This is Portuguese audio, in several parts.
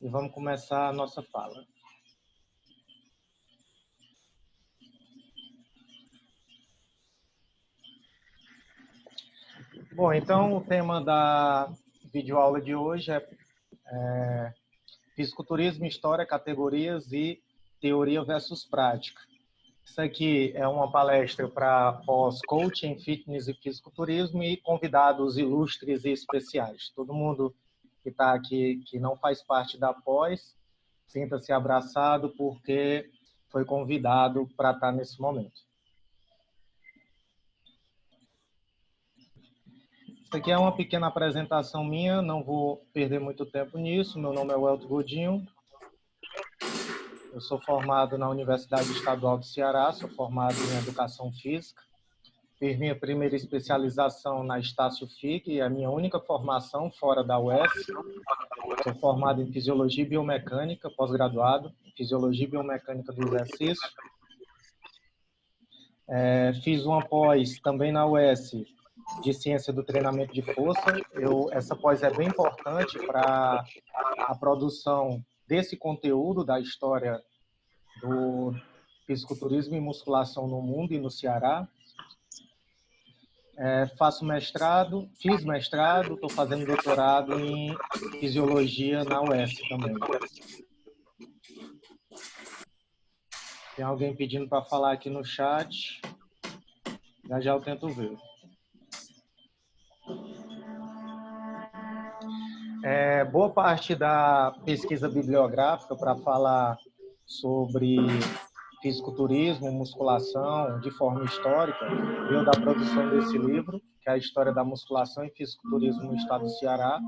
e vamos começar a nossa fala. Bom, então o tema da videoaula de hoje é fisiculturismo, história, categorias e teoria versus prática. Isso aqui é uma palestra para pós-coaching, fitness e fisiculturismo e convidados ilustres e especiais. Todo mundo que está aqui, que não faz parte da pós, sinta-se abraçado porque foi convidado para estar nesse momento. Isso aqui é uma pequena apresentação minha, não vou perder muito tempo nisso. Meu nome é Welto Godinho. Eu sou formado na Universidade Estadual do Ceará, sou formado em Educação Física. Fiz minha primeira especialização na Estácio FIC, a minha única formação fora da UES. Sou formado em Fisiologia e Biomecânica, pós-graduado em Fisiologia e Biomecânica do Exercício. Fiz uma pós também na UES de Ciência do Treinamento de Força. Essa pós é bem importante para a produção desse conteúdo da história do fisiculturismo e musculação no mundo e no Ceará. Fiz mestrado, estou fazendo doutorado em fisiologia na UES também. Tem alguém pedindo para falar aqui no chat. Já eu tento ver. Boa parte da pesquisa bibliográfica para falar sobre fisiculturismo, musculação, de forma histórica, veio da produção desse livro, que é a História da Musculação e Fisiculturismo no Estado do Ceará.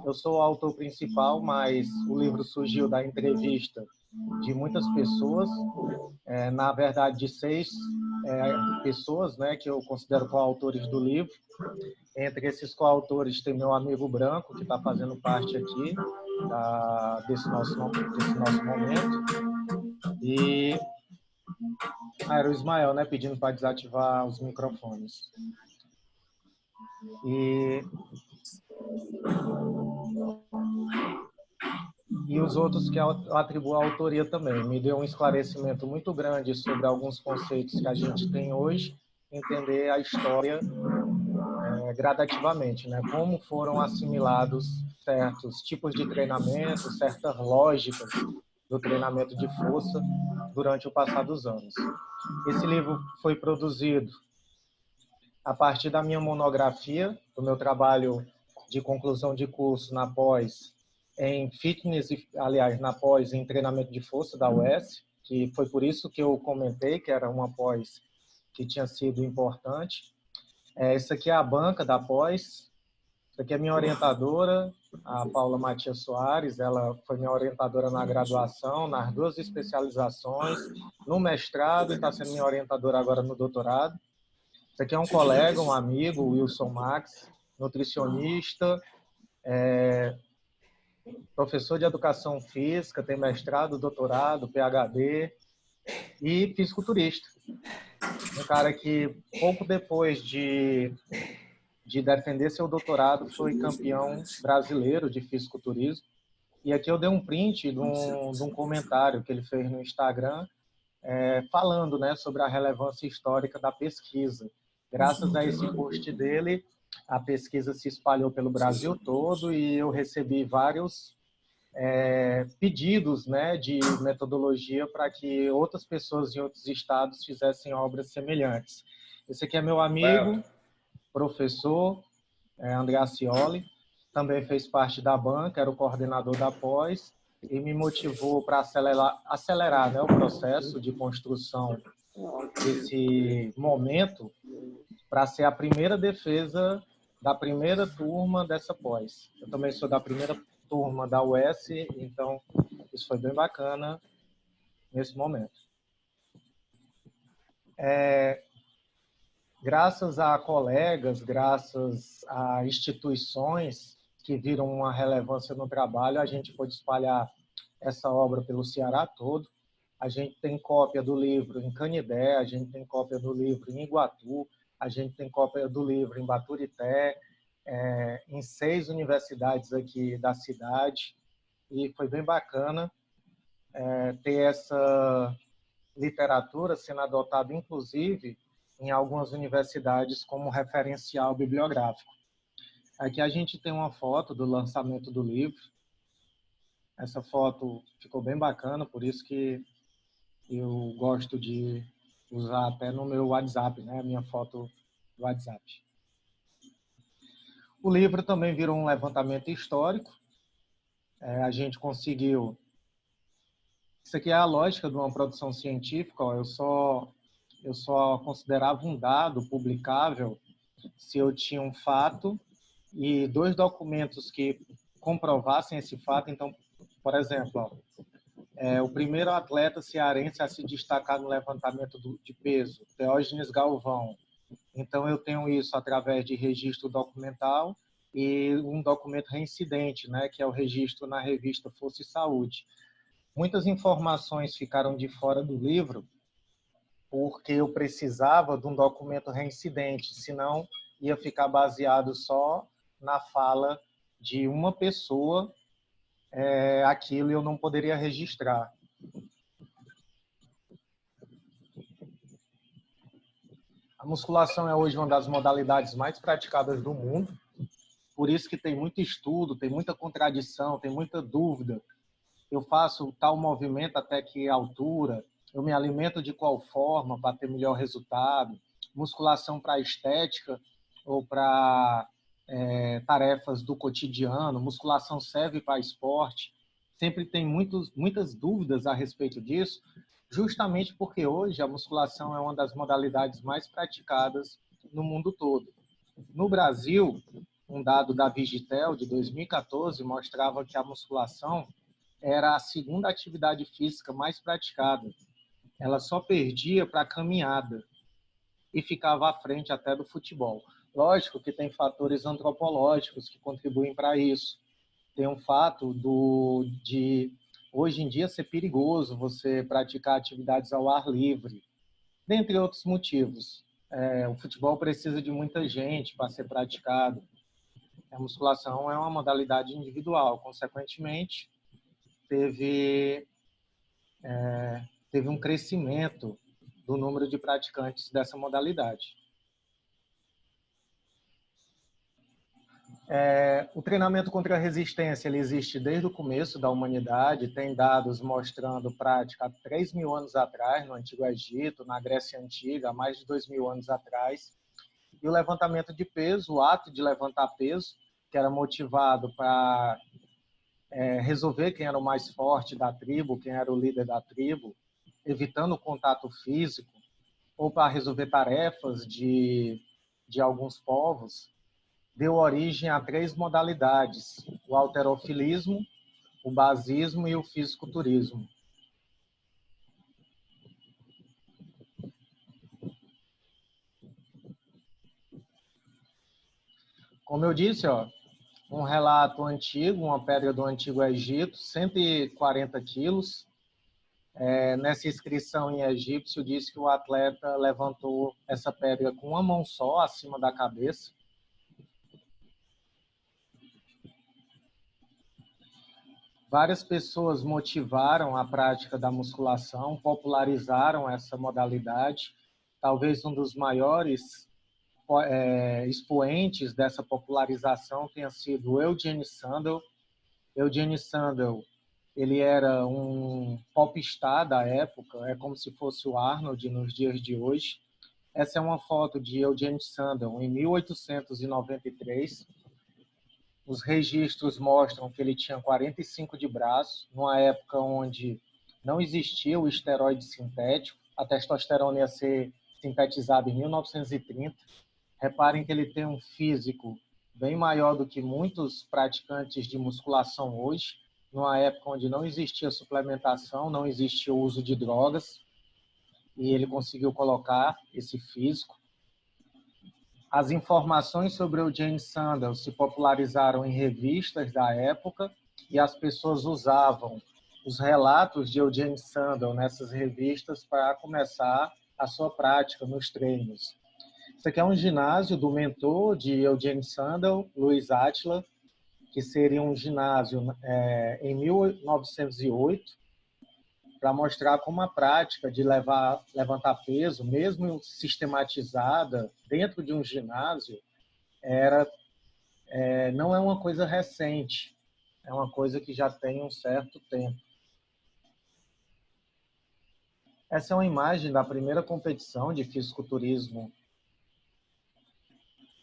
Eu sou o autor principal, mas o livro surgiu da entrevista de muitas pessoas, na verdade de 6 pessoas, né, que eu considero coautores do livro. Entre esses coautores tem meu amigo Branco, que está fazendo parte aqui desse nosso momento. E era o Ismael, né, pedindo para desativar os microfones. E os outros que eu atribuo a autoria também. Me deu um esclarecimento muito grande sobre alguns conceitos que a gente tem hoje, entender a história gradativamente, né? Como foram assimilados certos tipos de treinamento, certas lógicas do treinamento de força durante o passar dos anos. Esse livro foi produzido a partir da minha monografia, do meu trabalho de conclusão de curso na pós em fitness, aliás, na pós em treinamento de força da UES, que foi por isso que eu comentei que era uma pós que tinha sido importante. Essa aqui é a banca da pós. Essa aqui é minha orientadora, a Paula Matias Soares. Ela foi minha orientadora na graduação, nas 2 especializações, no mestrado, e está sendo minha orientadora agora no doutorado. Esse aqui é um colega, um amigo, Wilson Max, nutricionista, professor de educação física, tem mestrado, doutorado, PhD e fisiculturista. Um cara que, pouco depois de defender seu doutorado, foi campeão brasileiro de fisiculturismo. E aqui eu dei um print de um comentário que ele fez no Instagram, falando, né, sobre a relevância histórica da pesquisa. Graças a esse post dele, a pesquisa se espalhou pelo Brasil todo e eu recebi vários pedidos, né, de metodologia para que outras pessoas em outros estados fizessem obras semelhantes. Esse aqui é meu amigo, professor, André Ascioli, também fez parte da banca, era o coordenador da pós e me motivou para acelerar, né, o processo de construção desse momento para ser a primeira defesa da primeira turma dessa pós. Eu também sou da primeira turma da UES, então isso foi bem bacana nesse momento. Graças a colegas, graças a instituições que viram uma relevância no trabalho, a gente pôde espalhar essa obra pelo Ceará todo. A gente tem cópia do livro em Canidé, a gente tem cópia do livro em Iguatu, a gente tem cópia do livro em Baturité, em 6 universidades aqui da cidade. e foi bem bacana ter essa literatura sendo adotada, inclusive, em algumas universidades como referencial bibliográfico. Aqui a gente tem uma foto do lançamento do livro. Essa foto ficou bem bacana, por isso que eu gosto de usar até no meu WhatsApp, né? A minha foto do WhatsApp. O livro também virou um levantamento histórico. A gente conseguiu... Isso aqui é a lógica de uma produção científica. Ó. Eu só considerava um dado publicável se eu tinha um fato e 2 documentos que comprovassem esse fato. Então, por exemplo, ó, o primeiro atleta cearense a se destacar no levantamento de peso, Teógenes Galvão. Então, eu tenho isso através de registro documental e um documento reincidente, né, que é o registro na revista Força e Saúde. Muitas informações ficaram de fora do livro porque eu precisava de um documento reincidente, senão ia ficar baseado só na fala de uma pessoa, aquilo eu não poderia registrar. A musculação é hoje uma das modalidades mais praticadas do mundo, por isso que tem muito estudo, tem muita contradição, tem muita dúvida. Eu faço tal movimento até que altura, eu me alimento de qual forma para ter melhor resultado, musculação para estética ou para tarefas do cotidiano, musculação serve para esporte. Sempre tem muitas dúvidas a respeito disso, justamente porque hoje a musculação é uma das modalidades mais praticadas no mundo todo. No Brasil, um dado da Vigitel de 2014 mostrava que a musculação era a segunda atividade física mais praticada. Ela só perdia para a caminhada e ficava à frente até do futebol. Lógico que tem fatores antropológicos que contribuem para isso. Tem um fato de hoje em dia ser perigoso você praticar atividades ao ar livre, dentre outros motivos. O futebol precisa de muita gente para ser praticado. A musculação é uma modalidade individual, consequentemente, teve um crescimento do número de praticantes dessa modalidade. O treinamento contra a resistência ele existe desde o começo da humanidade, tem dados mostrando prática há 3.000 anos atrás, no Antigo Egito, na Grécia Antiga, há mais de 2.000 anos atrás. E o levantamento de peso, o ato de levantar peso, que era motivado para resolver quem era o mais forte da tribo, quem era o líder da tribo, evitando o contato físico, ou para resolver tarefas de alguns povos, deu origem a 3 modalidades: o halterofilismo, o basismo e o fisiculturismo. Como eu disse, ó, um relato antigo, uma pedra do Antigo Egito, 140 quilos. Nessa inscrição em egípcio, diz que o atleta levantou essa pedra com uma mão só, acima da cabeça. Várias pessoas motivaram a prática da musculação, popularizaram essa modalidade. Talvez um dos maiores expoentes dessa popularização tenha sido o Eugene Sandel. Eugene Sandel, ele era um popstar da época, é como se fosse o Arnold nos dias de hoje. Essa é uma foto de Eugene Sandel em 1893. Os registros mostram que ele tinha 45 de braço, numa época onde não existia o esteroide sintético. A testosterona ia ser sintetizada em 1930. Reparem que ele tem um físico bem maior do que muitos praticantes de musculação hoje, numa época onde não existia suplementação, não existia o uso de drogas, e ele conseguiu colocar esse físico. As informações sobre o Eugene Sandel se popularizaram em revistas da época e as pessoas usavam os relatos de Eugene Sandel nessas revistas para começar a sua prática nos treinos. Isso aqui é um ginásio do mentor de Eugene Sandel, Luiz Átila. que seria um ginásio em 1908, para mostrar como a prática de levantar peso, mesmo sistematizada dentro de um ginásio, não é uma coisa recente, é uma coisa que já tem um certo tempo. Essa é uma imagem da primeira competição de fisiculturismo.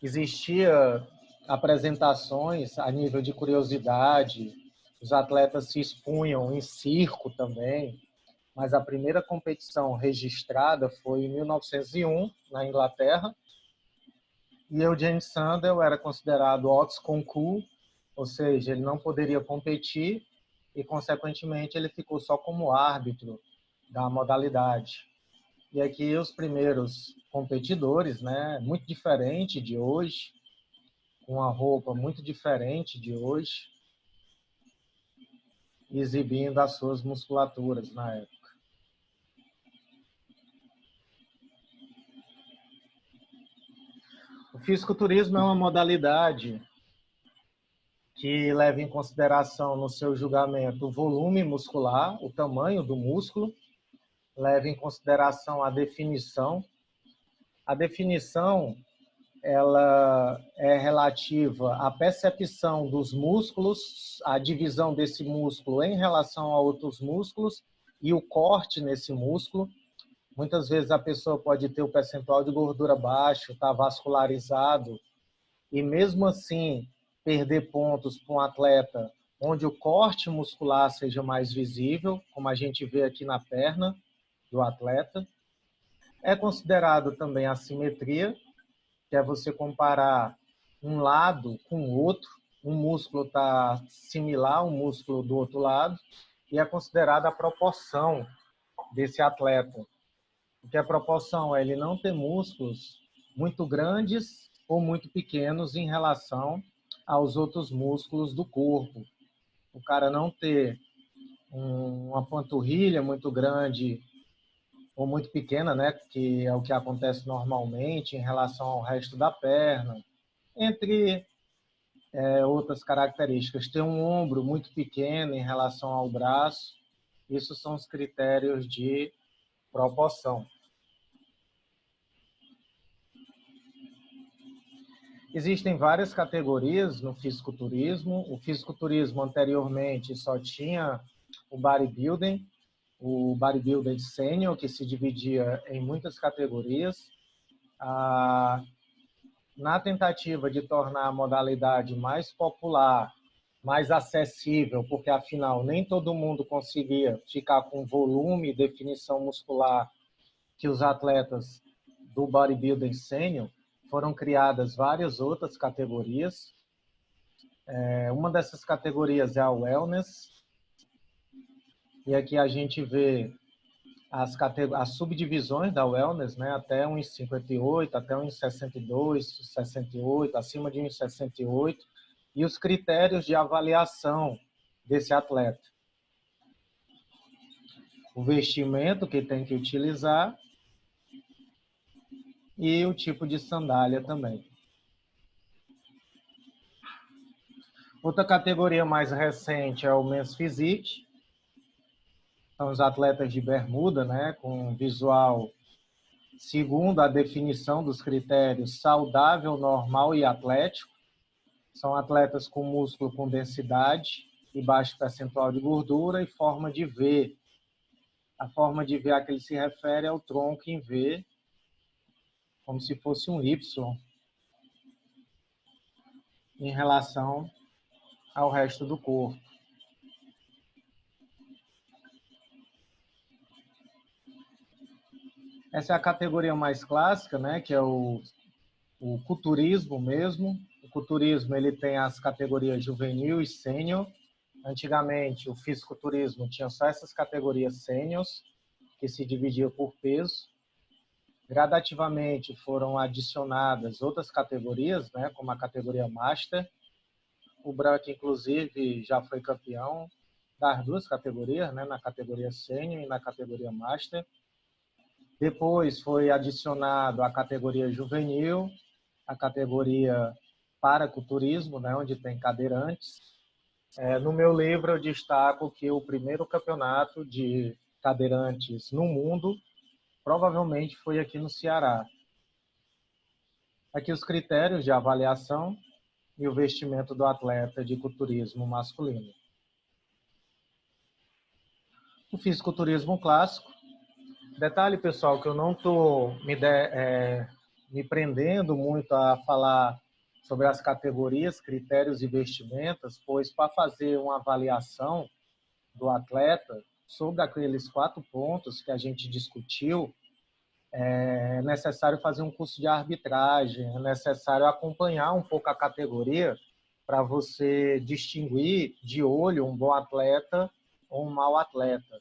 Existia apresentações a nível de curiosidade, os atletas se expunham em circo também, mas a primeira competição registrada foi em 1901, na Inglaterra, e Eugene Sandel era considerado hors concours, ou seja, ele não poderia competir e, consequentemente, ele ficou só como árbitro da modalidade. E aqui os primeiros competidores, né, muito diferente de hoje, com uma roupa muito diferente de hoje, exibindo as suas musculaturas na época. O fisiculturismo é uma modalidade que leva em consideração no seu julgamento o volume muscular, o tamanho do músculo, leva em consideração a definição. A definição ela é relativa à percepção dos músculos, a divisão desse músculo em relação a outros músculos e o corte nesse músculo. Muitas vezes a pessoa pode ter o percentual de gordura baixo, está vascularizado, e mesmo assim perder pontos para um atleta onde o corte muscular seja mais visível, como a gente vê aqui na perna do atleta. É considerado também a simetria, que é você comparar um lado com o outro, um músculo está similar ao músculo do outro lado, e é considerada a proporção desse atleta. Porque a proporção é ele não ter músculos muito grandes ou muito pequenos em relação aos outros músculos do corpo. O cara não ter uma panturrilha muito grande ou muito pequena, né, que é o que acontece normalmente em relação ao resto da perna, entre outras características. Ter um ombro muito pequeno em relação ao braço, isso são os critérios de proporção. Existem várias categorias no fisiculturismo. O fisiculturismo anteriormente só tinha o bodybuilding sênior, que se dividia em muitas categorias. Na tentativa de tornar a modalidade mais popular, mais acessível, porque afinal nem todo mundo conseguia ficar com volume e definição muscular que os atletas do bodybuilding sênior, foram criadas várias outras categorias. Uma dessas categorias é a wellness, e aqui a gente vê as subdivisões da wellness, né, até 1,58, até 1,62, 68, acima de 1,68, e os critérios de avaliação desse atleta. O vestimento que tem que utilizar e o tipo de sandália também. Outra categoria mais recente é o Men's Physique. São os atletas de bermuda, né, com visual segundo a definição dos critérios saudável, normal e atlético. São atletas com músculo com densidade e baixo percentual de gordura e forma de V. A forma de V a que ele se refere é o tronco em V, como se fosse um Y, em relação ao resto do corpo. Essa é a categoria mais clássica, né, que é o culturismo mesmo. O culturismo ele tem as categorias juvenil e sênior. Antigamente, o fisiculturismo tinha só essas categorias sêniors, que se dividiam por peso. Gradativamente foram adicionadas outras categorias, né, como a categoria Master. O Branco, inclusive, já foi campeão das duas categorias, né, na categoria Sênior e na categoria Master. Depois foi adicionado a categoria Juvenil, a categoria paraculturismo, né, onde tem cadeirantes. No meu livro eu destaco que o primeiro campeonato de cadeirantes no mundo provavelmente foi aqui no Ceará. Aqui os critérios de avaliação e o vestimento do atleta de culturismo masculino. O fisiculturismo clássico. Detalhe, pessoal, que eu não estou me prendendo muito a falar sobre as categorias, critérios e vestimentas, pois para fazer uma avaliação do atleta sobre aqueles 4 pontos que a gente discutiu, é necessário fazer um curso de arbitragem, é necessário acompanhar um pouco a categoria para você distinguir de olho um bom atleta ou um mau atleta.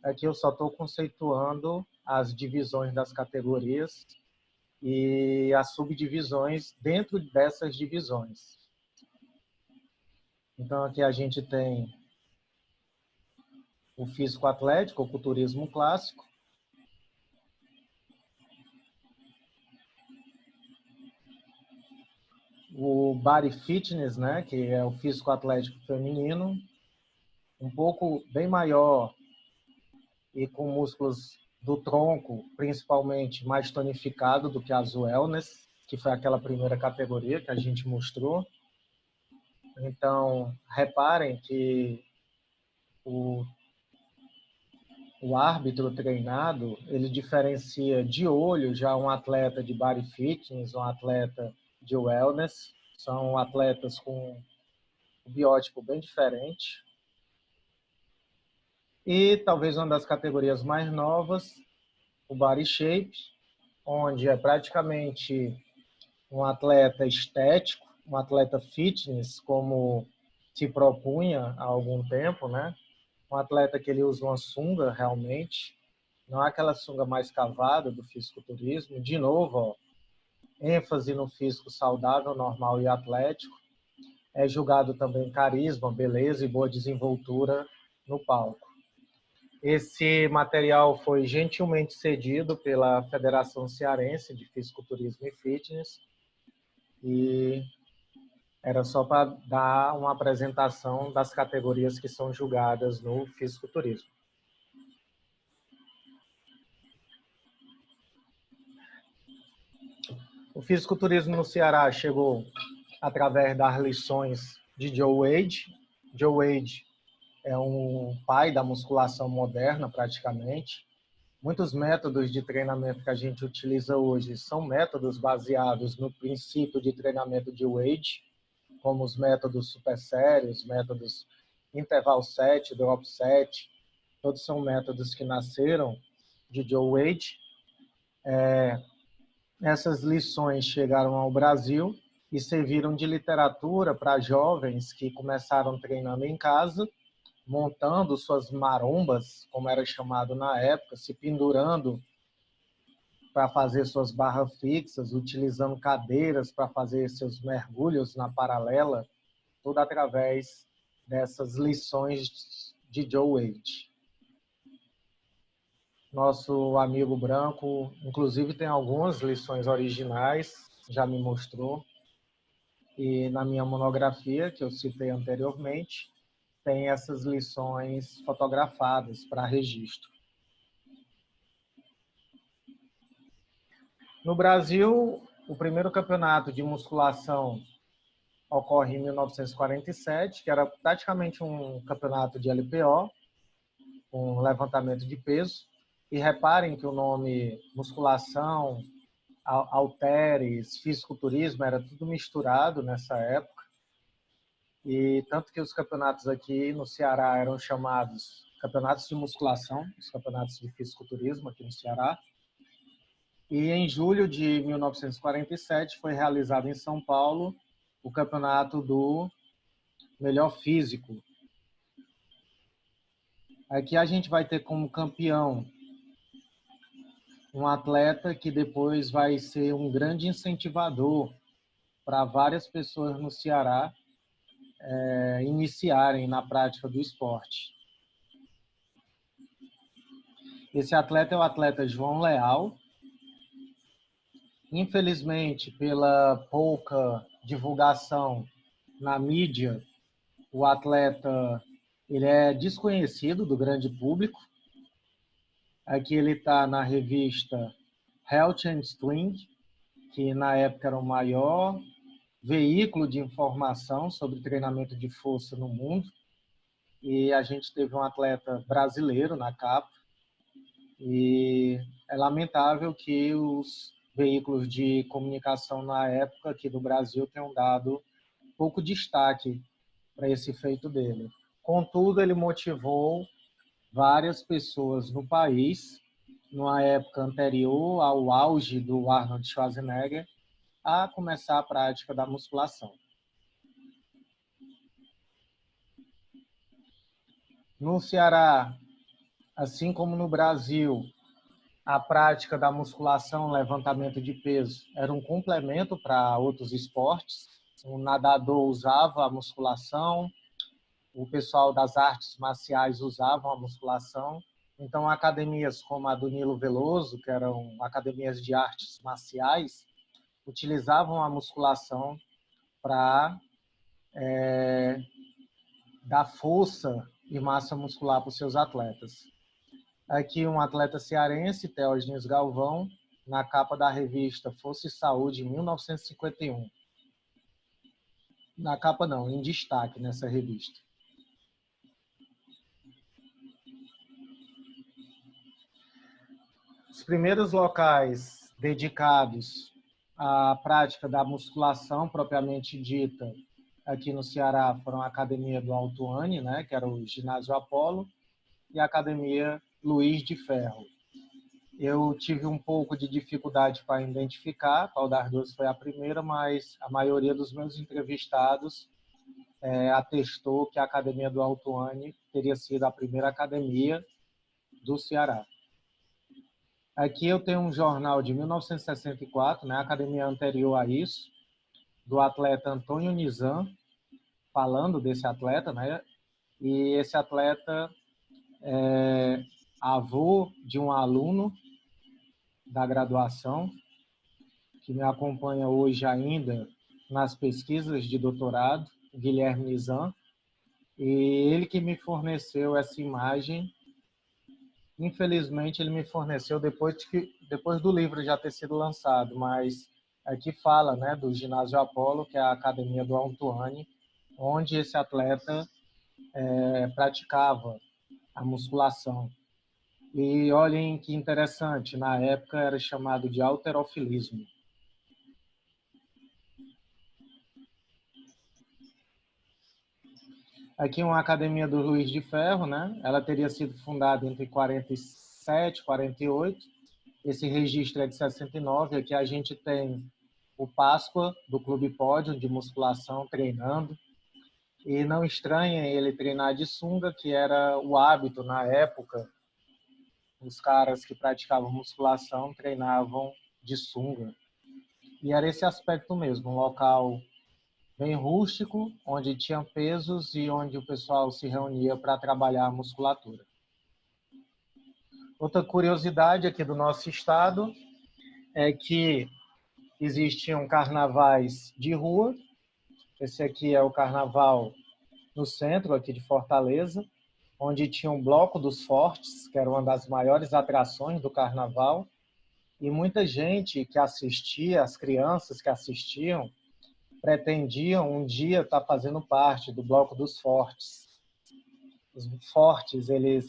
Aqui eu só estou conceituando as divisões das categorias e as subdivisões dentro dessas divisões. Então aqui a gente tem o físico atlético, o culturismo clássico, o body fitness, né, que é o físico atlético feminino, um pouco bem maior e com músculos do tronco, principalmente, mais tonificado do que as wellness, que foi aquela primeira categoria que a gente mostrou. Então, reparem que o árbitro treinado, ele diferencia de olho já um atleta de body fitness, um atleta de wellness. São atletas com um biótipo bem diferente. E talvez uma das categorias mais novas, o body shape, onde é praticamente um atleta estético, um atleta fitness, como se propunha há algum tempo, né? Um atleta que ele usa uma sunga realmente, não é aquela sunga mais cavada do fisiculturismo. De novo, ó, ênfase no físico saudável, normal e atlético. É julgado também carisma, beleza e boa desenvoltura no palco. Esse material foi gentilmente cedido pela Federação Cearense de Fisiculturismo e Fitness e era só para dar uma apresentação das categorias que são julgadas no fisiculturismo. O fisiculturismo no Ceará chegou através das lições de Joe Wade. Joe Wade é um pai da musculação moderna, praticamente. Muitos métodos de treinamento que a gente utiliza hoje são métodos baseados no princípio de treinamento de Wade, como os métodos super sérios, métodos interval set, drop set, todos são métodos que nasceram de Joe Wade. Essas lições chegaram ao Brasil e serviram de literatura para jovens que começaram treinando em casa, montando suas marombas, como era chamado na época, se pendurando para fazer suas barras fixas, utilizando cadeiras para fazer seus mergulhos na paralela, tudo através dessas lições de Joe Wade. Nosso amigo branco, inclusive, tem algumas lições originais, já me mostrou. E na minha monografia, que eu citei anteriormente, tem essas lições fotografadas para registro. No Brasil, o primeiro campeonato de musculação ocorre em 1947, que era praticamente um campeonato de LPO, com levantamento de peso. E reparem que o nome musculação, halteres, fisiculturismo, era tudo misturado nessa época. E tanto que os campeonatos aqui no Ceará eram chamados campeonatos de musculação, os campeonatos de fisiculturismo aqui no Ceará. E em julho de 1947 foi realizado em São Paulo o campeonato do melhor físico. Aqui a gente vai ter como campeão um atleta que depois vai ser um grande incentivador para várias pessoas no Ceará iniciarem na prática do esporte. Esse atleta é o atleta João Leal. Infelizmente, pela pouca divulgação na mídia, o atleta ele é desconhecido do grande público. Aqui ele está na revista Health and Strength, que na época era o maior veículo de informação sobre treinamento de força no mundo. E a gente teve um atleta brasileiro na capa. E é lamentável que os veículos de comunicação na época aqui do Brasil tenham dado pouco destaque para esse feito dele. Contudo, ele motivou várias pessoas no país, numa época anterior ao auge do Arnold Schwarzenegger, a começar a prática da musculação. No Ceará, assim como no Brasil, a prática da musculação, levantamento de peso, era um complemento para outros esportes. O nadador usava a musculação, o pessoal das artes marciais usavam a musculação. Então, academias como a do Nilo Veloso, que eram academias de artes marciais, utilizavam a musculação para dar força e massa muscular para os seus atletas. Aqui um atleta cearense, Teógenes Galvão, na capa da revista Força e Saúde, em 1951. Na capa não, em destaque nessa revista. Os primeiros locais dedicados à prática da musculação propriamente dita aqui no Ceará foram a Academia do Autuane, né, que era o Ginásio Apolo, e a Academia Luiz de Ferro. Eu tive um pouco de dificuldade para identificar qual das duas foi a primeira, mas a maioria dos meus entrevistados atestou que a Academia do Autuane teria sido a primeira academia do Ceará. Aqui eu tenho um jornal de 1964, né, a academia anterior a isso, do atleta Antônio Nizam, falando desse atleta, né? E esse atleta é avô de um aluno da graduação, que me acompanha hoje ainda nas pesquisas de doutorado, Guilherme Nizam, e ele que me forneceu essa imagem. Infelizmente, ele me forneceu depois do livro já ter sido lançado, mas aqui fala, né, do Ginásio Apolo, que é a academia do Autuane, onde esse atleta praticava a musculação. E olhem que interessante, na época era chamado de halterofilismo. Aqui uma academia do Luiz de Ferro, né? Ela teria sido fundada entre 47 e 48. Esse registro é de 69. Aqui a gente tem o Páscoa, do Clube Pódio, de musculação, treinando. E não estranhem ele treinar de sunga, que era o hábito na época. Os caras que praticavam musculação treinavam de sunga. E era esse aspecto mesmo, um local bem rústico, onde tinha pesos e onde o pessoal se reunia para trabalhar a musculatura. Outra curiosidade aqui do nosso estado é que existiam carnavais de rua. Esse aqui é o carnaval no centro aqui de Fortaleza, onde tinha um bloco dos fortes, que era uma das maiores atrações do carnaval, e muita gente que assistia, as crianças que assistiam, pretendiam um dia estar fazendo parte do bloco dos fortes. Os fortes, eles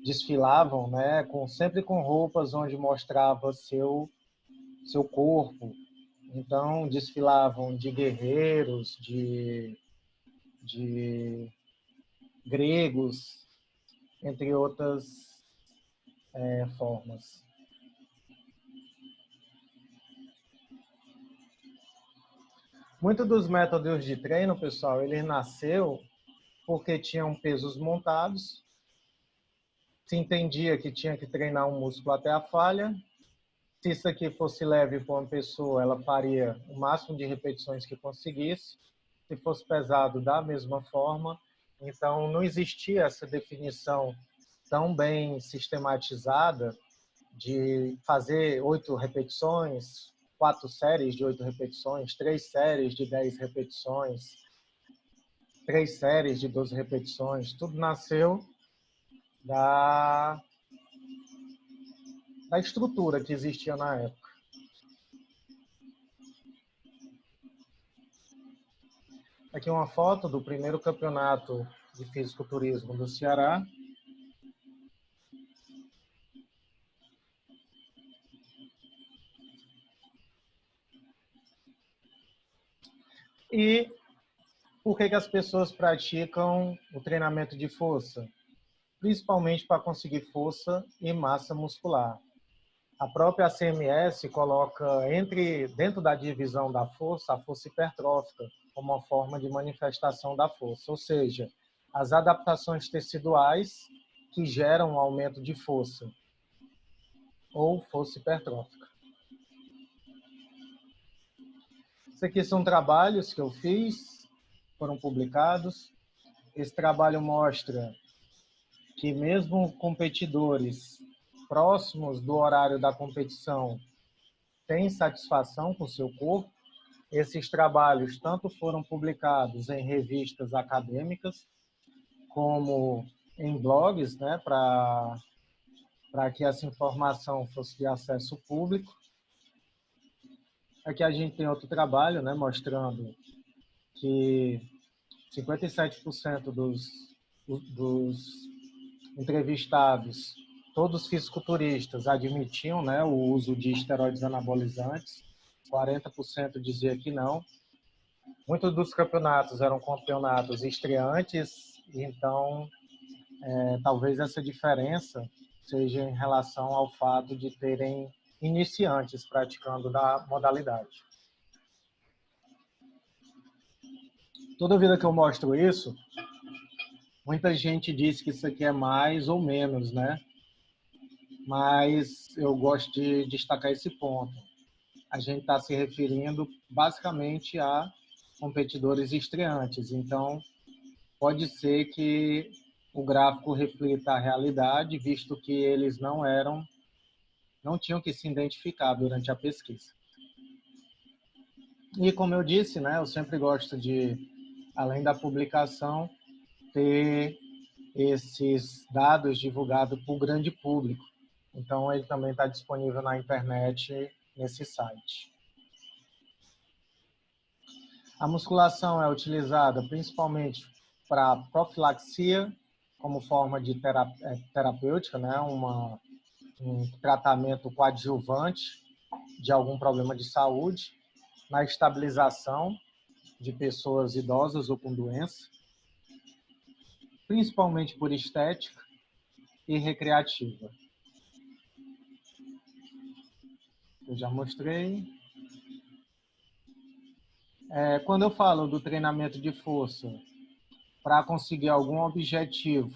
desfilavam, né, sempre com roupas onde mostrava seu corpo. Então, desfilavam de guerreiros, de gregos, entre outras formas. Muitos dos métodos de treino, pessoal, ele nasceu porque tinham pesos montados, se entendia que tinha que treinar um músculo até a falha. Se isso aqui fosse leve para uma pessoa, ela faria o máximo de repetições que conseguisse. Se fosse pesado, da mesma forma. Então, não existia essa definição tão bem sistematizada de fazer 8 repetições, 4 séries de 8 repetições, 3 séries de 10 repetições, 3 séries de 12 repetições. Tudo nasceu da estrutura que existia na época. Aqui uma foto do primeiro campeonato de fisiculturismo do Ceará. E por que as pessoas praticam o treinamento de força? Principalmente para conseguir força e massa muscular. A própria ACMS coloca dentro da divisão da força, a força hipertrófica, como uma forma de manifestação da força, ou seja, as adaptações teciduais que geram um aumento de força, ou força hipertrófica. Isso aqui são trabalhos que eu fiz, foram publicados. Esse trabalho mostra que mesmo competidores próximos do horário da competição têm satisfação com o seu corpo. Esses trabalhos tanto foram publicados em revistas acadêmicas, como em blogs, né, para que essa informação fosse de acesso público. Aqui a gente tem outro trabalho, né, mostrando que 57% dos entrevistados, todos fisiculturistas, admitiam, né, o uso de esteroides anabolizantes, 40% dizia que não. Muitos dos campeonatos eram campeonatos estreantes, então talvez essa diferença seja em relação ao fato de terem iniciantes praticando da modalidade. Toda vida que eu mostro isso, muita gente diz que isso aqui é mais ou menos, né? Mas eu gosto de destacar esse ponto. A gente está se referindo basicamente a competidores estreantes, então pode ser que o gráfico reflita a realidade, visto que eles não tinham que se identificar durante a pesquisa. E como eu disse, né, eu sempre gosto de, além da publicação, ter esses dados divulgados para o grande público. Então, ele também está disponível na internet, nesse site. A musculação é utilizada principalmente para profilaxia, como forma de terapêutica, né? Um tratamento coadjuvante de algum problema de saúde, na estabilização de pessoas idosas ou com doença, principalmente por estética e recreativa. Eu já mostrei. Quando eu falo do treinamento de força para conseguir algum objetivo,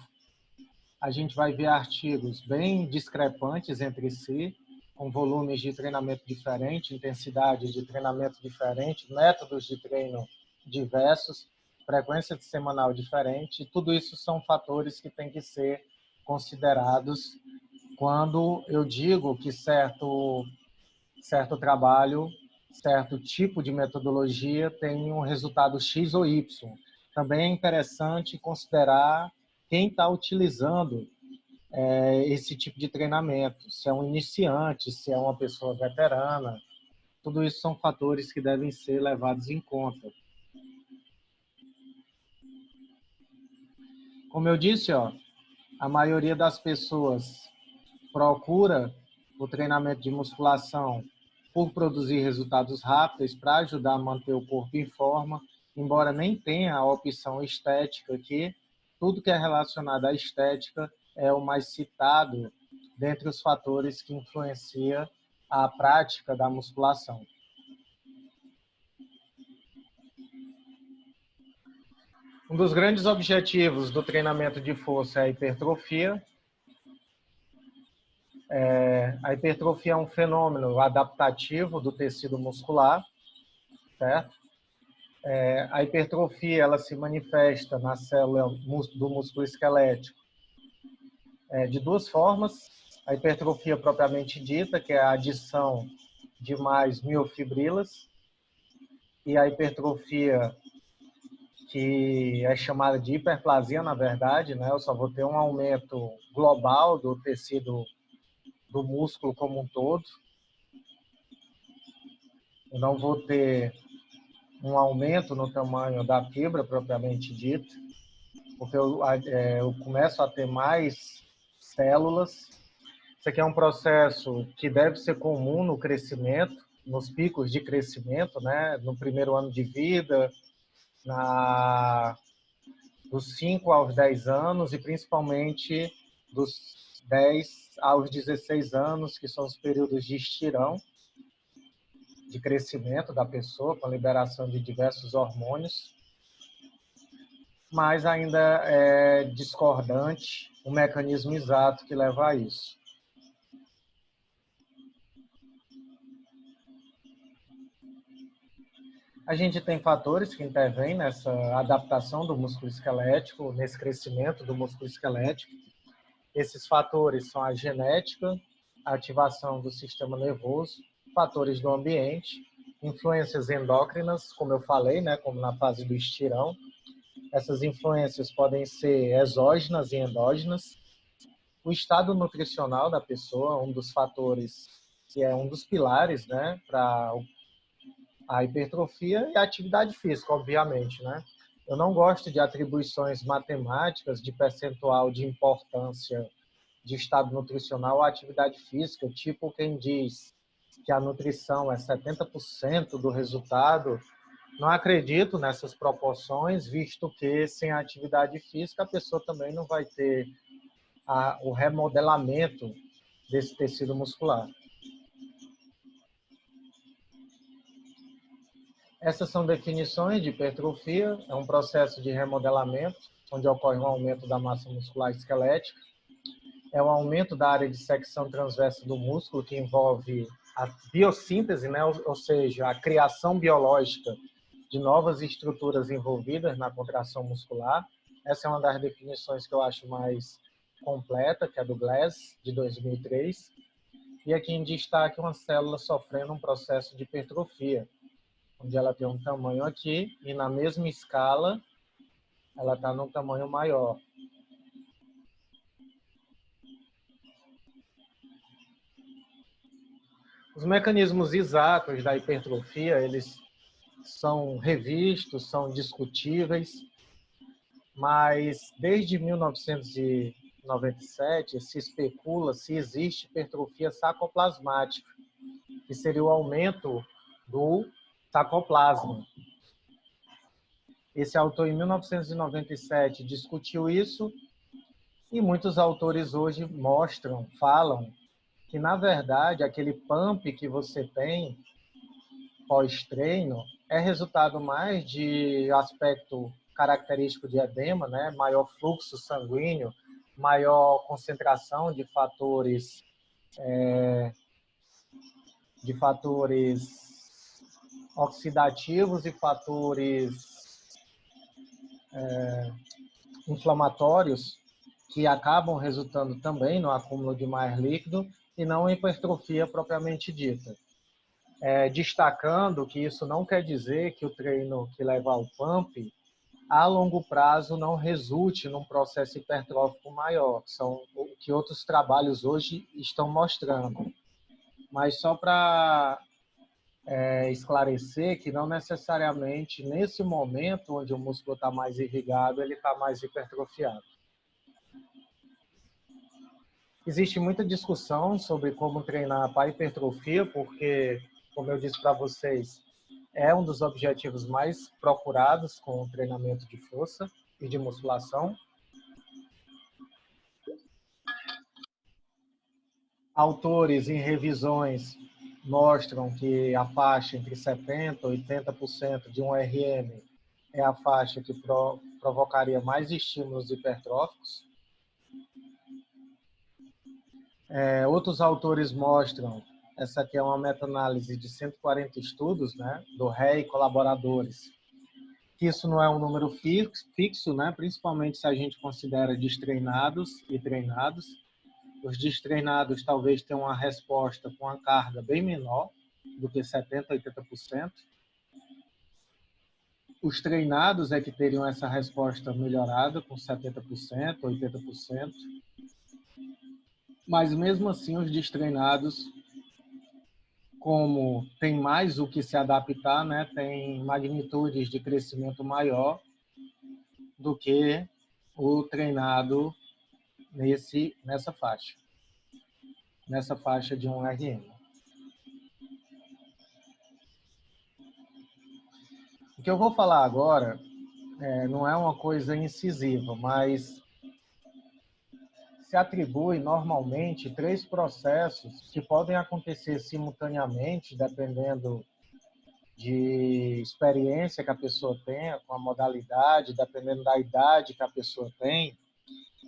a gente vai ver artigos bem discrepantes entre si, com volumes de treinamento diferentes, intensidade de treinamento diferente, métodos de treino diversos, frequência semanal diferente. Tudo isso são fatores que têm que ser considerados quando eu digo que certo trabalho, certo tipo de metodologia tem um resultado X ou Y. Também é interessante considerar quem está utilizando esse tipo de treinamento, se é um iniciante, se é uma pessoa veterana. Tudo isso são fatores que devem ser levados em conta. Como eu disse, a maioria das pessoas procura o treinamento de musculação por produzir resultados rápidos para ajudar a manter o corpo em forma, embora nem tenha a opção estética aqui. Tudo que é relacionado à estética é o mais citado dentre os fatores que influenciam a prática da musculação. Um dos grandes objetivos do treinamento de força é a hipertrofia. A hipertrofia é um fenômeno adaptativo do tecido muscular, certo? A hipertrofia ela se manifesta na célula do músculo esquelético de duas formas. A hipertrofia propriamente dita, que é a adição de mais miofibrilas, e a hipertrofia, que é chamada de hiperplasia, na verdade, né? Eu só vou ter um aumento global do tecido do músculo como um todo. Eu não vou ter um aumento no tamanho da fibra propriamente dita, porque eu começo a ter mais células. Isso aqui é um processo que deve ser comum no crescimento, nos picos de crescimento, né? No primeiro ano de vida, dos 5 aos 10 anos e principalmente dos 10 aos 16 anos, que são os períodos de estirão, de crescimento da pessoa, com liberação de diversos hormônios, mas ainda é discordante o mecanismo exato que leva a isso. A gente tem fatores que intervêm nessa adaptação do músculo esquelético, nesse crescimento do músculo esquelético. Esses fatores são a genética, a ativação do sistema nervoso, fatores do ambiente, influências endócrinas, como eu falei, né, como na fase do estirão. Essas influências podem ser exógenas e endógenas. O estado nutricional da pessoa, um dos fatores que é um dos pilares, né, para a hipertrofia, e a atividade física, obviamente, né? Eu não gosto de atribuições matemáticas de percentual de importância de estado nutricional à atividade física, tipo quem diz que a nutrição é 70% do resultado. Não acredito nessas proporções, visto que sem a atividade física a pessoa também não vai ter o remodelamento desse tecido muscular. Essas são definições de hipertrofia, é um processo de remodelamento, onde ocorre um aumento da massa muscular esquelética, é um aumento da área de secção transversa do músculo, que envolve a biossíntese, né? Ou seja, a criação biológica de novas estruturas envolvidas na contração muscular. Essa é uma das definições que eu acho mais completa, que é do Glass, de 2003. E aqui em destaque uma célula sofrendo um processo de hipertrofia, onde ela tem um tamanho aqui e na mesma escala ela está num tamanho maior. Os mecanismos exatos da hipertrofia, eles são revistos, são discutíveis, mas desde 1997 se especula se existe hipertrofia sarcoplasmática, que seria o aumento do sarcoplasma. Esse autor, em 1997, discutiu isso e muitos autores hoje falam que, na verdade, aquele pump que você tem pós-treino é resultado mais de aspecto característico de edema, né? Maior fluxo sanguíneo, maior concentração de fatores oxidativos e fatores inflamatórios, que acabam resultando também no acúmulo de mais líquido e não em hipertrofia propriamente dita. Destacando que isso não quer dizer que o treino que leva ao pump, a longo prazo, não resulte num processo hipertrófico maior, são o que outros trabalhos hoje estão mostrando. Mas só para esclarecer que não necessariamente nesse momento onde o músculo está mais irrigado, ele está mais hipertrofiado. Existe muita discussão sobre como treinar para hipertrofia, porque, como eu disse para vocês, é um dos objetivos mais procurados com o treinamento de força e de musculação. Autores em revisões mostram que a faixa entre 70% e 80% de um RM é a faixa que provocaria mais estímulos hipertróficos. Outros autores mostram, essa aqui é uma meta-análise de 140 estudos, né, do Rey e colaboradores, que isso não é um número fixo, né, principalmente se a gente considera destreinados e treinados. Os destreinados talvez tenham uma resposta com uma carga bem menor do que 70%, 80%. Os treinados é que teriam essa resposta melhorada com 70%, 80%. Mas mesmo assim, os destreinados, como tem mais o que se adaptar, né, tem magnitudes de crescimento maior do que o treinado nessa faixa de 1 RM. O que eu vou falar agora não é uma coisa incisiva, mas se atribui normalmente 3 processos que podem acontecer simultaneamente, dependendo de experiência que a pessoa tenha com a modalidade, dependendo da idade que a pessoa tem.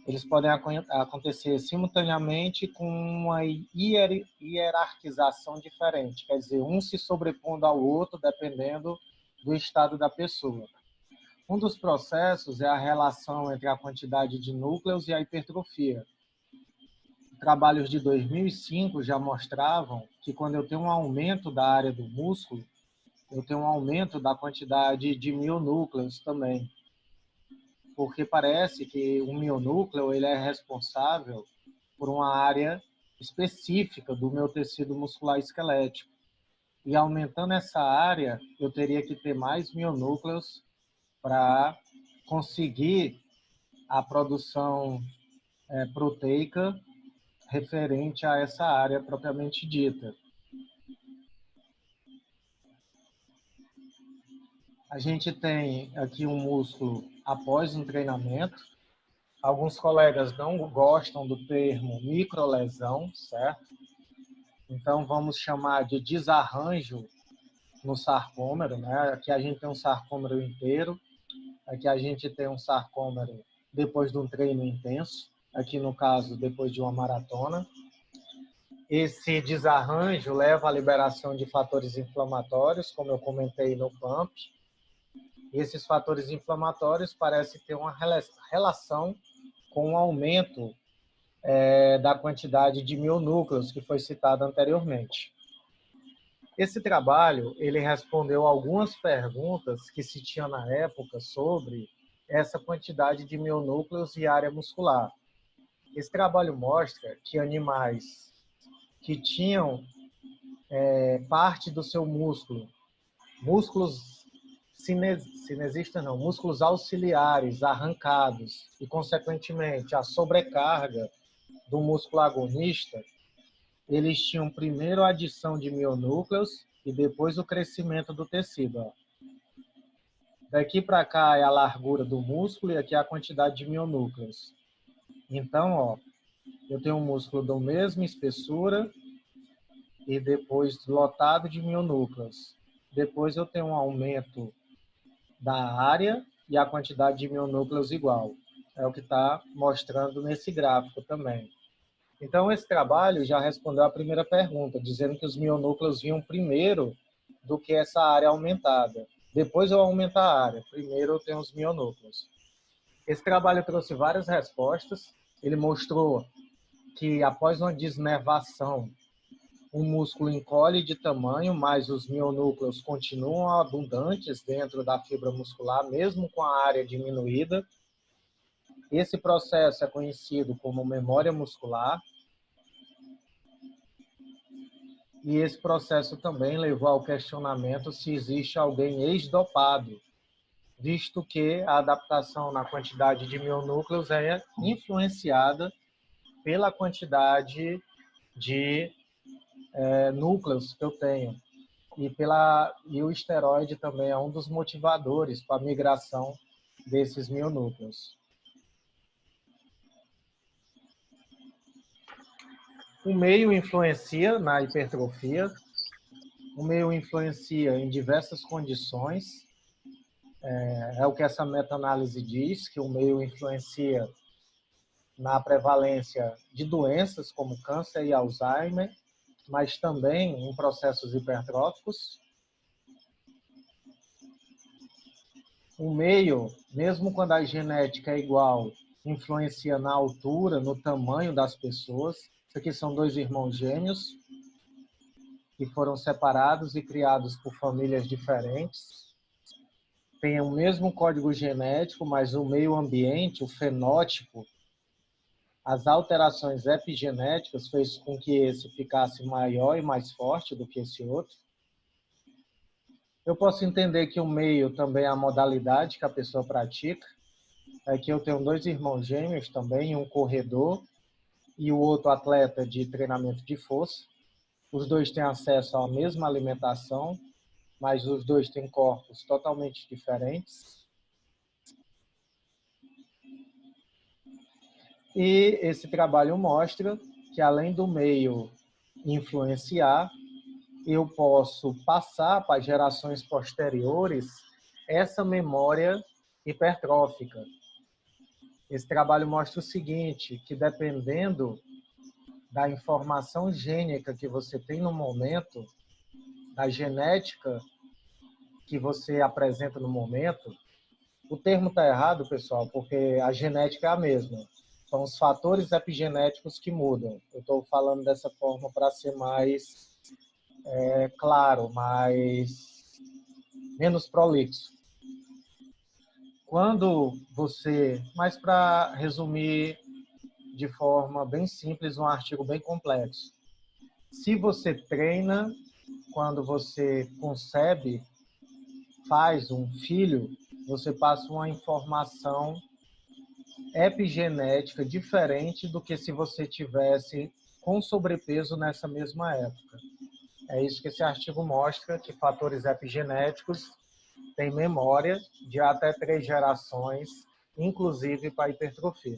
Eles podem acontecer simultaneamente com uma hierarquização diferente, quer dizer, um se sobrepondo ao outro dependendo do estado da pessoa. Um dos processos é a relação entre a quantidade de núcleos e a hipertrofia. Trabalhos de 2005 já mostravam que quando eu tenho um aumento da área do músculo, eu tenho um aumento da quantidade de mionúcleos também. Porque parece que o mionúcleo ele é responsável por uma área específica do meu tecido muscular esquelético. E aumentando essa área, eu teria que ter mais mionúcleos para conseguir a produção proteica referente a essa área propriamente dita. A gente tem aqui um músculo após um treinamento. Alguns colegas não gostam do termo microlesão, certo? Então, vamos chamar de desarranjo no sarcômero, né? Aqui a gente tem um sarcômero inteiro, aqui a gente tem um sarcômero depois de um treino intenso, aqui no caso, depois de uma maratona. Esse desarranjo leva à liberação de fatores inflamatórios, como eu comentei no PAMP. Esses fatores inflamatórios parecem ter uma relação com o aumento da quantidade de mionúcleos que foi citado anteriormente. Esse trabalho ele respondeu algumas perguntas que se tinha na época sobre essa quantidade de mionúcleos e área muscular. Esse trabalho mostra que animais que tinham parte do seu músculos músculos auxiliares arrancados e, consequentemente, a sobrecarga do músculo agonista, eles tinham primeiro a adição de mionúcleos e depois o crescimento do tecido. Ó. Daqui para cá é a largura do músculo e aqui é a quantidade de mionúcleos. Então, ó, eu tenho um músculo da mesma espessura e depois lotado de mionúcleos. Depois eu tenho um aumento da área e a quantidade de mionúcleos igual. É o que está mostrando nesse gráfico também. Então, esse trabalho já respondeu a primeira pergunta, dizendo que os mionúcleos vinham primeiro do que essa área aumentada. Depois eu aumento a área, primeiro eu tenho os mionúcleos. Esse trabalho trouxe várias respostas. Ele mostrou que após uma desnervação, o músculo encolhe de tamanho, mas os mionúcleos continuam abundantes dentro da fibra muscular, mesmo com a área diminuída. Esse processo é conhecido como memória muscular. E esse processo também levou ao questionamento se existe alguém ex-dopado, visto que a adaptação na quantidade de mionúcleos é influenciada pela quantidade de núcleos que eu tenho. E o esteroide também é um dos motivadores para a migração desses mionúcleos. O meio influencia na hipertrofia, o meio influencia em diversas condições, é o que essa meta-análise diz, que o meio influencia na prevalência de doenças como câncer e Alzheimer, mas também em processos hipertróficos. O meio, mesmo quando a genética é igual, influencia na altura, no tamanho das pessoas. Isso aqui são 2 irmãos gêmeos. que foram separados e criados por famílias diferentes, têm o mesmo código genético, mas o meio ambiente, o fenótipo, as alterações epigenéticas fez com que esse ficasse maior e mais forte do que esse outro. Eu posso entender que o meio também é a modalidade que a pessoa pratica. Aqui eu tenho 2 irmãos gêmeos também, um corredor e o outro atleta de treinamento de força. Os 2 têm acesso à mesma alimentação, mas os 2 têm corpos totalmente diferentes. E esse trabalho mostra que, além do meio influenciar, eu posso passar para gerações posteriores essa memória hipertrófica. Esse trabalho mostra o seguinte, que dependendo da informação gênica que você tem no momento, da genética que você apresenta no momento, o termo está errado, pessoal, porque a genética é a mesma. São os fatores epigenéticos que mudam. Eu estou falando dessa forma para ser mais claro, menos prolixo. Quando você, mas para resumir de forma bem simples, um artigo bem complexo. Se você treina, quando você concebe, faz um filho, você passa uma informação epigenética diferente do que se você tivesse com sobrepeso nessa mesma época. É isso que esse artigo mostra, que fatores epigenéticos têm memória de até 3 gerações, inclusive para hipertrofia.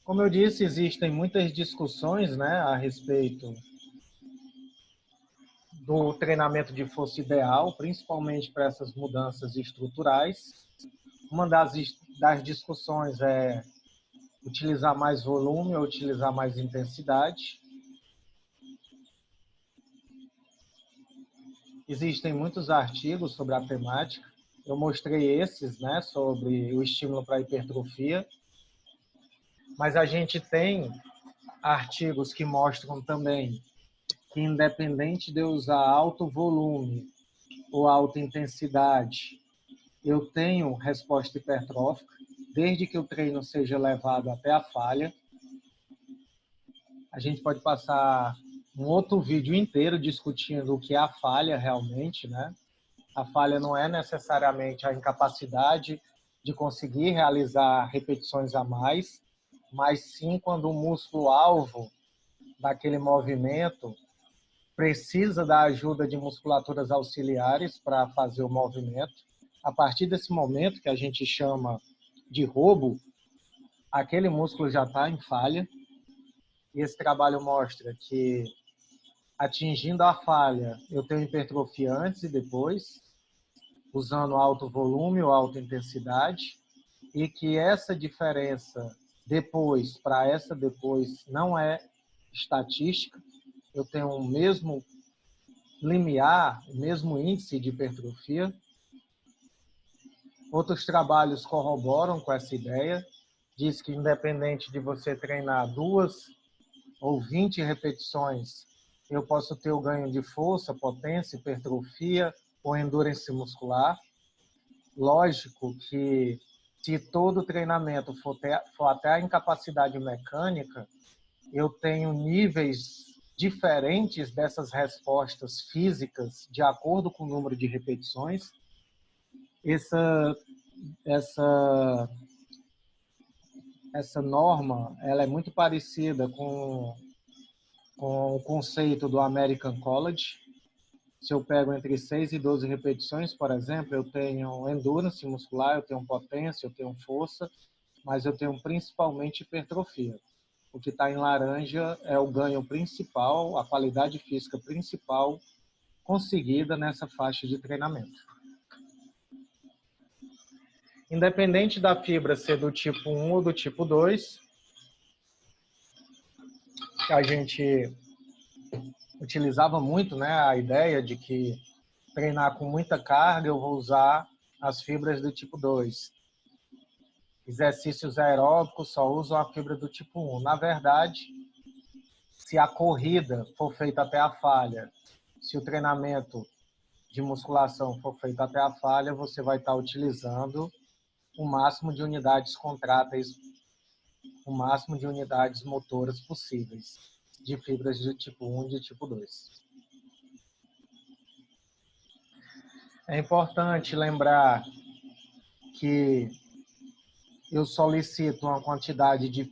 Como eu disse, existem muitas discussões, né, a respeito do treinamento de força ideal, principalmente para essas mudanças estruturais. Uma das discussões é utilizar mais volume ou utilizar mais intensidade. Existem muitos artigos sobre a temática. Eu mostrei esses, né, sobre o estímulo para a hipertrofia. Mas a gente tem artigos que mostram também que, independente de eu usar alto volume ou alta intensidade, eu tenho resposta hipertrófica, desde que o treino seja levado até a falha. A gente pode passar um outro vídeo inteiro discutindo o que é a falha realmente, né? A falha não é necessariamente a incapacidade de conseguir realizar repetições a mais, mas sim quando o músculo-alvo daquele movimento precisa da ajuda de musculaturas auxiliares para fazer o movimento. A partir desse momento, que a gente chama de roubo, aquele músculo já está em falha. E esse trabalho mostra que, atingindo a falha, eu tenho hipertrofia antes e depois, usando alto volume ou alta intensidade, e que essa diferença depois para essa depois não é estatística. Eu tenho o mesmo limiar, o mesmo índice de hipertrofia. Outros trabalhos corroboram com essa ideia. Diz que, independente de você treinar 2 ou 20 repetições, eu posso ter o ganho de força, potência, hipertrofia ou endurance muscular. Lógico que, se todo treinamento for até a incapacidade mecânica, eu tenho níveis diferentes dessas respostas físicas de acordo com o número de repetições. Essa norma, ela é muito parecida com o conceito do American College. Se eu pego entre 6 e 12 repetições, por exemplo, eu tenho endurance muscular, eu tenho potência, eu tenho força, mas eu tenho principalmente hipertrofia. O que está em laranja é o ganho principal, a qualidade física principal conseguida nessa faixa de treinamento. Independente da fibra ser do tipo 1 ou do tipo 2, a gente utilizava muito, né, a ideia de que treinar com muita carga eu vou usar as fibras do tipo 2. exercícios aeróbicos só usam a fibra do tipo 1. Na verdade, se a corrida for feita até a falha, se o treinamento de musculação for feito até a falha, você vai estar utilizando o máximo de unidades contráteis, o máximo de unidades motoras possíveis de fibras de tipo 1 e de tipo 2. É importante lembrar que eu solicito uma quantidade de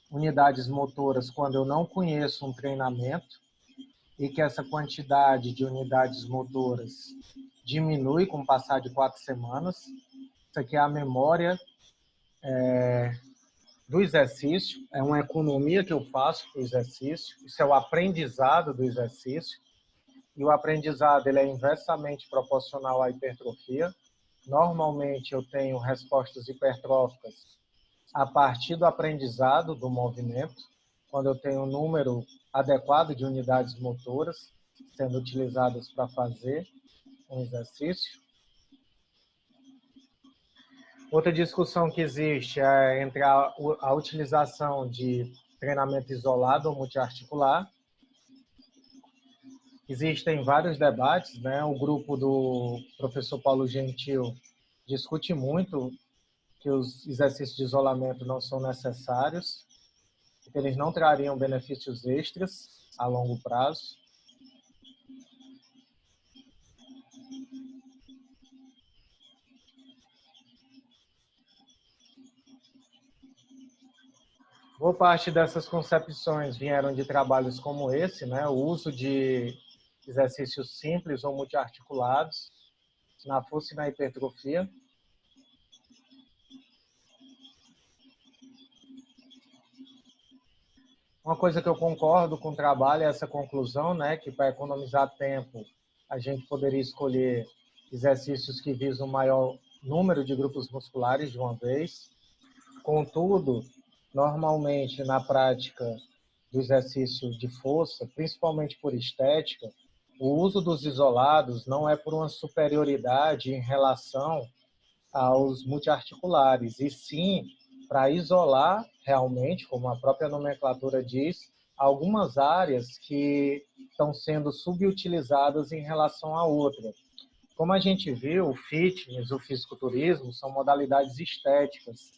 unidades motoras quando eu não conheço um treinamento e que essa quantidade de unidades motoras diminui com o passar de 4 semanas. Isso aqui é a memória do exercício, é uma economia que eu faço para o exercício, isso é o aprendizado do exercício, e o aprendizado ele é inversamente proporcional à hipertrofia. Normalmente eu tenho respostas hipertróficas a partir do aprendizado do movimento, quando eu tenho um número adequado de unidades motoras sendo utilizadas para fazer um exercício. Outra discussão que existe é entre a utilização de treinamento isolado ou multiarticular. Existem vários debates, né? O grupo do professor Paulo Gentil discute muito que os exercícios de isolamento não são necessários, que eles não trariam benefícios extras a longo prazo. Boa parte dessas concepções vieram de trabalhos como esse, né? O uso de exercícios simples ou multiarticulados na força e na hipertrofia. Uma coisa que eu concordo com o trabalho é essa conclusão, né? Que para economizar tempo, a gente poderia escolher exercícios que visam um maior número de grupos musculares de uma vez. Contudo, normalmente, na prática do exercício de força, principalmente por estética, o uso dos isolados não é por uma superioridade em relação aos multiarticulares, e sim para isolar realmente, como a própria nomenclatura diz, algumas áreas que estão sendo subutilizadas em relação à outra. Como a gente viu, o fitness, o fisiculturismo são modalidades estéticas.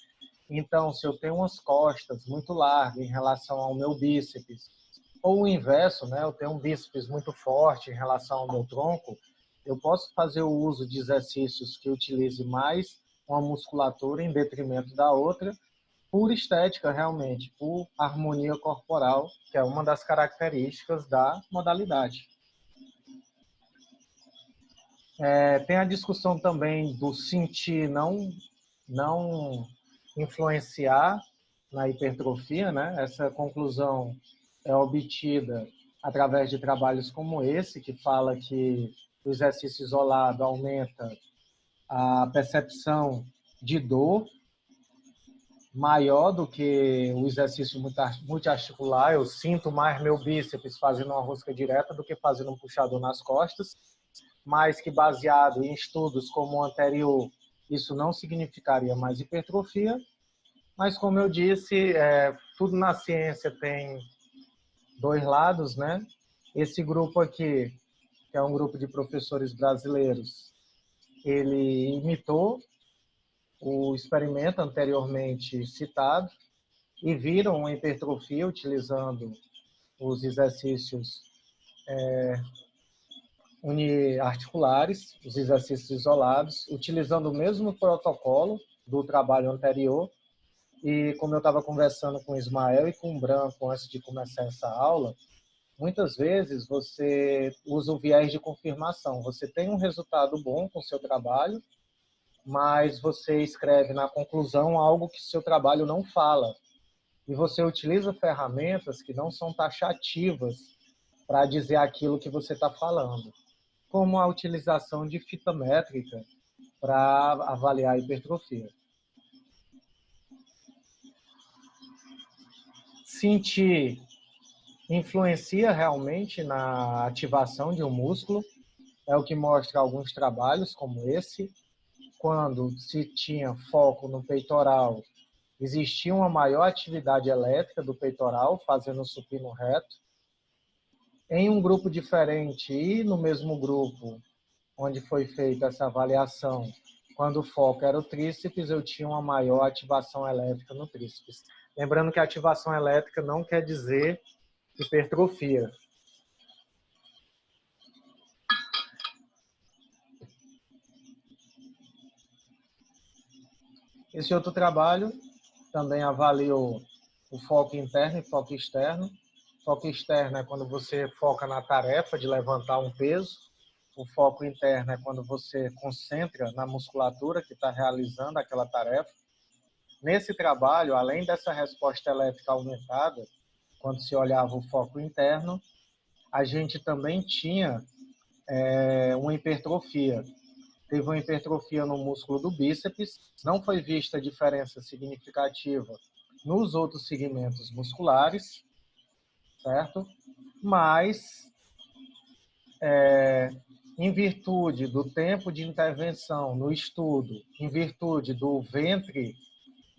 Então, se eu tenho umas costas muito largas em relação ao meu bíceps, ou o inverso, né? Eu tenho um bíceps muito forte em relação ao meu tronco, eu posso fazer o uso de exercícios que utilize mais uma musculatura em detrimento da outra, por estética realmente, por harmonia corporal, que é uma das características da modalidade. Tem a discussão também do sentir não influenciar na hipertrofia, né? Essa conclusão é obtida através de trabalhos como esse, que fala que o exercício isolado aumenta a percepção de dor maior do que o exercício multiarticular. Eu sinto mais meu bíceps fazendo uma rosca direta do que fazendo um puxador nas costas, mas que baseado em estudos como o anterior, isso não significaria mais hipertrofia. Mas, como eu disse, tudo na ciência tem dois lados, né? Esse grupo aqui, que é um grupo de professores brasileiros, ele imitou o experimento anteriormente citado e viram uma hipertrofia utilizando os exercícios uniarticulares, os exercícios isolados, utilizando o mesmo protocolo do trabalho anterior. E como eu estava conversando com o Ismael e com o Branco antes de começar essa aula, muitas vezes você usa o viés de confirmação. Você tem um resultado bom com o seu trabalho, mas você escreve na conclusão algo que o seu trabalho não fala. E você utiliza ferramentas que não são taxativas para dizer aquilo que você está falando, como a utilização de fita métrica para avaliar a hipertrofia. Sentir influencia realmente na ativação de um músculo, é o que mostra alguns trabalhos como esse. quando se tinha foco no peitoral, existia uma maior atividade elétrica do peitoral, fazendo o supino reto. Em um grupo diferente e no mesmo grupo, onde foi feita essa avaliação, quando o foco era o tríceps, eu tinha uma maior ativação elétrica no tríceps. Lembrando que ativação elétrica não quer dizer hipertrofia. Esse outro trabalho também avaliou o foco interno e foco externo. Foco externo é quando você foca na tarefa de levantar um peso. O foco interno é quando você concentra na musculatura que está realizando aquela tarefa. Nesse trabalho, além dessa resposta elétrica aumentada, quando se olhava o foco interno, a gente também tinha uma hipertrofia. Teve uma hipertrofia no músculo do bíceps, não foi vista diferença significativa nos outros segmentos musculares, certo? Mas, em virtude do tempo de intervenção no estudo, em virtude do ventre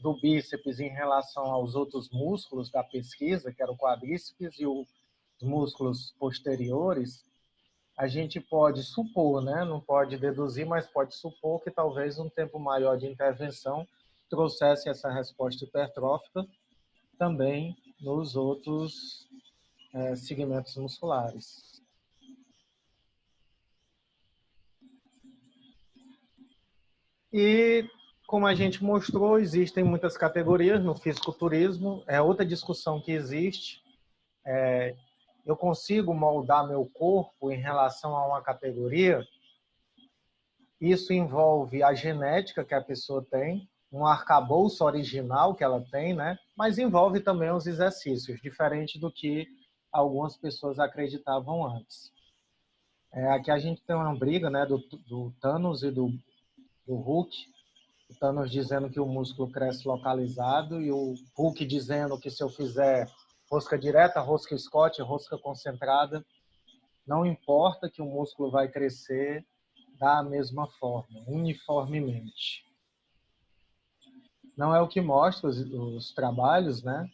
do bíceps em relação aos outros músculos da pesquisa, que era o quadríceps e os músculos posteriores, a gente pode supor, né? Não pode deduzir, mas pode supor que talvez um tempo maior de intervenção trouxesse essa resposta hipertrófica também nos outros segmentos musculares. E, como a gente mostrou, existem muitas categorias no fisiculturismo. É outra discussão que existe. Eu consigo moldar meu corpo em relação a uma categoria? Isso envolve a genética que a pessoa tem, um arcabouço original que ela tem, né? Mas envolve também os exercícios, diferente do que algumas pessoas acreditavam antes. Aqui a gente tem uma briga, né, do Thanos e do Hulk. O Thanos dizendo que o músculo cresce localizado e o Hulk dizendo que se eu fizer rosca direta, rosca Scott, rosca concentrada, não importa que o músculo vai crescer da mesma forma, uniformemente. Não é o que mostra os trabalhos, né?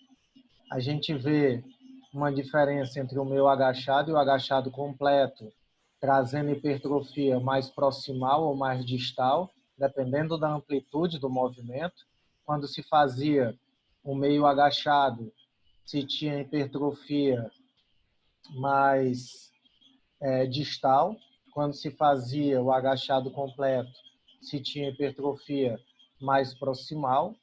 A gente vê uma diferença entre o meu agachado e o agachado completo, trazendo hipertrofia mais proximal ou mais distal, dependendo da amplitude do movimento. Quando se fazia o meio agachado, se tinha hipertrofia mais distal. Quando se fazia o agachado completo, se tinha hipertrofia mais proximal.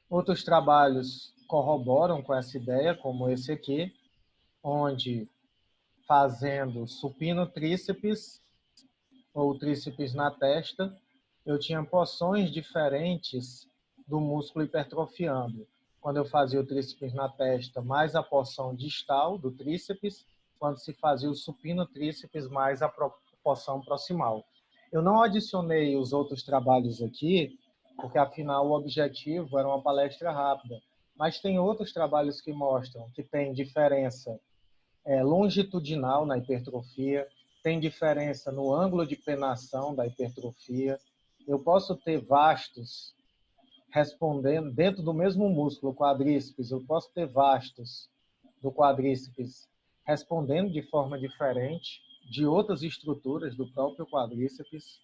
Outros trabalhos corroboram com essa ideia, como esse aqui, onde fazendo supino tríceps ou tríceps na testa, eu tinha porções diferentes do músculo hipertrofiando. Quando eu fazia o tríceps na testa, mais a porção distal do tríceps, quando se fazia o supino tríceps, mais a porção proximal. Eu não adicionei os outros trabalhos aqui, porque afinal o objetivo era uma palestra rápida. Mas tem outros trabalhos que mostram que tem diferença longitudinal na hipertrofia, tem diferença no ângulo de penação da hipertrofia. Eu posso ter vastos respondendo dentro do mesmo músculo, quadríceps, eu posso ter vastos do quadríceps respondendo de forma diferente de outras estruturas do próprio quadríceps,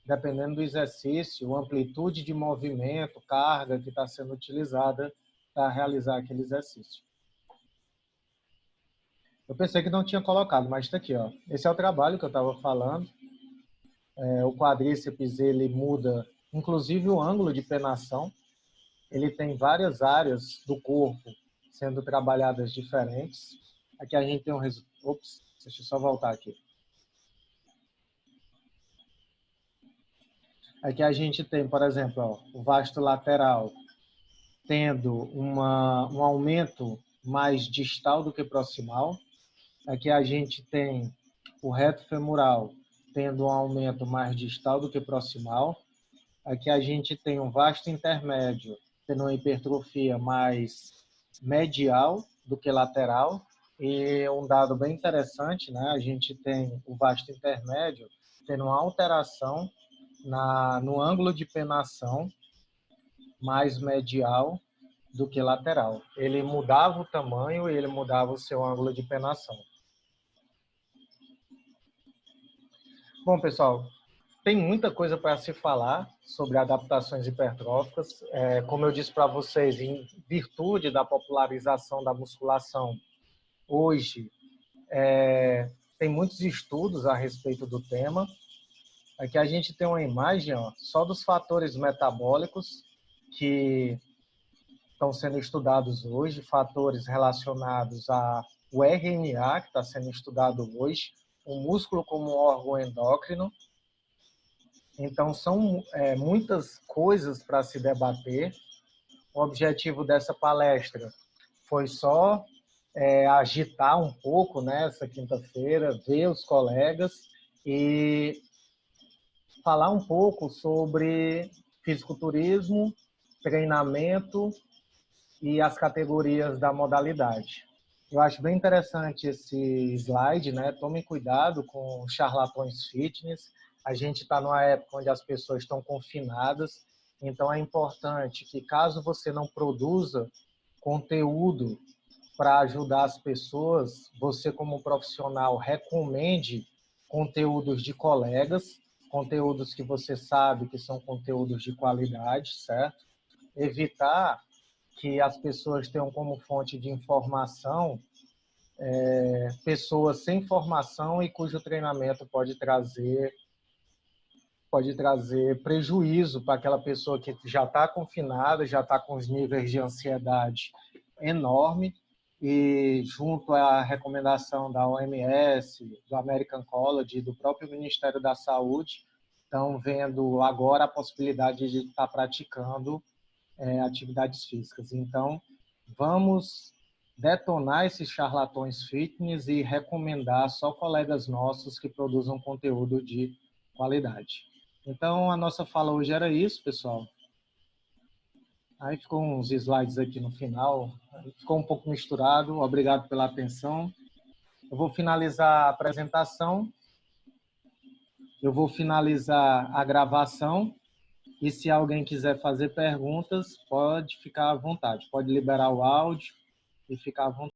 dependendo do exercício, amplitude de movimento, carga que está sendo utilizada para realizar aquele exercício. Eu pensei que não tinha colocado, mas está aqui, ó. Esse é o trabalho que eu estava falando. O quadríceps, ele muda, inclusive, o ângulo de penação. Ele tem várias áreas do corpo sendo trabalhadas diferentes. Aqui a gente tem um resultado. Ops, deixa eu só voltar aqui. Aqui a gente tem, por exemplo, ó, o vasto lateral tendo um aumento mais distal do que proximal. Aqui a gente tem o reto femoral tendo um aumento mais distal do que proximal. Aqui a gente tem um vasto intermédio tendo uma hipertrofia mais medial do que lateral. E um dado bem interessante, né? A gente tem o vasto intermédio tendo uma alteração no ângulo de penação mais medial do que lateral. Ele mudava o tamanho e ele mudava o seu ângulo de penação. Bom, pessoal, tem muita coisa para se falar sobre adaptações hipertróficas. Como eu disse para vocês, em virtude da popularização da musculação, hoje tem muitos estudos a respeito do tema. Aqui a gente tem uma imagem só dos fatores metabólicos que estão sendo estudados hoje, fatores relacionados ao RNA, que está sendo estudado hoje, o músculo como órgão endócrino. Então, são muitas coisas para se debater. O objetivo dessa palestra foi só agitar um pouco nessa quinta-feira, ver os colegas e falar um pouco sobre fisiculturismo, treinamento e as categorias da modalidade. Eu acho bem interessante esse slide, né? Tomem cuidado com charlatões fitness. A gente está numa época onde as pessoas estão confinadas, então é importante que, caso você não produza conteúdo para ajudar as pessoas, você, como profissional, recomende conteúdos de colegas, conteúdos que você sabe que são conteúdos de qualidade, certo? Evitar que as pessoas tenham como fonte de informação pessoas sem formação e cujo treinamento pode trazer prejuízo para aquela pessoa que já está confinada, já está com os níveis de ansiedade enorme e junto à recomendação da OMS, do American College, do próprio Ministério da Saúde, estão vendo agora a possibilidade de estar praticando atividades físicas. Então, vamos detonar esses charlatões fitness e recomendar só colegas nossos que produzam conteúdo de qualidade. Então, a nossa fala hoje era isso, pessoal. Aí ficou uns slides aqui no final, ficou um pouco misturado. Obrigado pela atenção. Eu vou finalizar a apresentação, eu vou finalizar a gravação e se alguém quiser fazer perguntas, pode ficar à vontade. Pode liberar o áudio e ficar à vontade.